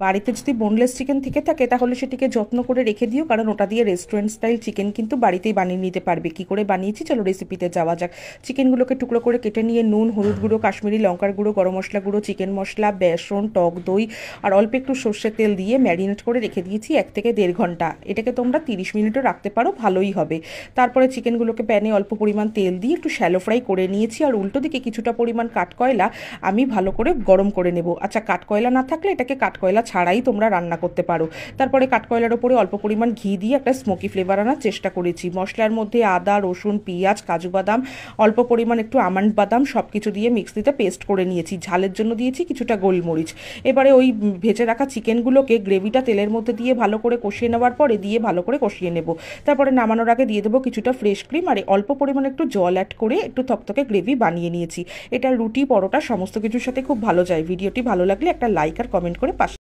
বাড়িতে যদি boneless chicken থেকে থাকে তাহলে সেটিকে যত্ন করে রেখে দিও, কারণ ওটা দিয়ে রেস্টুরেন্ট স্টাইল চিকেন কিন্তু বাড়িতেই বানিয়ে নিতে পারবে। কি করে বানিয়েছি চলো রেসিপিতে যাওয়া যাক। চিকেনগুলোকে টুকরো করে কেটে নিয়ে নুন, হলুদ গুঁড়ো, কাশ্মীরি লঙ্কার গুঁড়ো, গরম মশলা গুঁড়ো, চিকেন মশলা, বেসন, টক দই আর অল্প একটু সর্ষের তেল দিয়ে ম্যারিনেট করে রেখে দিয়েছি 1 থেকে 1.5 ঘন্টা। এটাকে তোমরা 30 মিনিটও রাখতে পারো, ভালোই হবে। তারপরে চিকেনগুলোকে প্যানে অল্প পরিমাণ তেল দিয়ে একটু শ্যালো ফ্রাই করে নিয়েছি, আর উল্টো দিকে কিছুটা পরিমাণ কাঠকয়লা আমি ভালো করে গরম করে নেব। আচ্ছা, কাঠকয়লা না থাকলে এটাকে কাঠকয়লা ছাড়াই তোমরা রান্না করতে পারো। তারপরে কাঠকয়লার ওপরে অল্প পরিমাণ ঘি দিয়ে একটা স্মোকি ফ্লেভার আনার চেষ্টা করেছি। মশলার মধ্যে আদা, রসুন, পেঁয়াজ, কাজু বাদাম, অল্প পরিমাণ একটু আমন্ড বাদাম সব কিছু দিয়ে মিক্সিতে পেস্ট করে নিয়েছি। ঝালের জন্য দিয়েছি কিছুটা গোলমরিচ। এবারে ওই ভেজে রাখা চিকেনগুলোকে গ্রেভিটা তেলের মধ্যে দিয়ে ভালো করে কষিয়ে নেওয়ার পরে ভালো করে কষিয়ে নেব। তারপরে নামানোর আগে দিয়ে দেবো কিছুটা ফ্রেশ ক্রিম, আর অল্প পরিমাণ একটু জল অ্যাড করে একটু থকথকে গ্রেভি বানিয়ে নিয়েছি। এটা রুটি, পরোটা সমস্ত কিছুর সাথে খুব ভালো যায়। ভিডিওটি ভালো লাগলে একটা লাইক আর কমেন্ট করে পাশে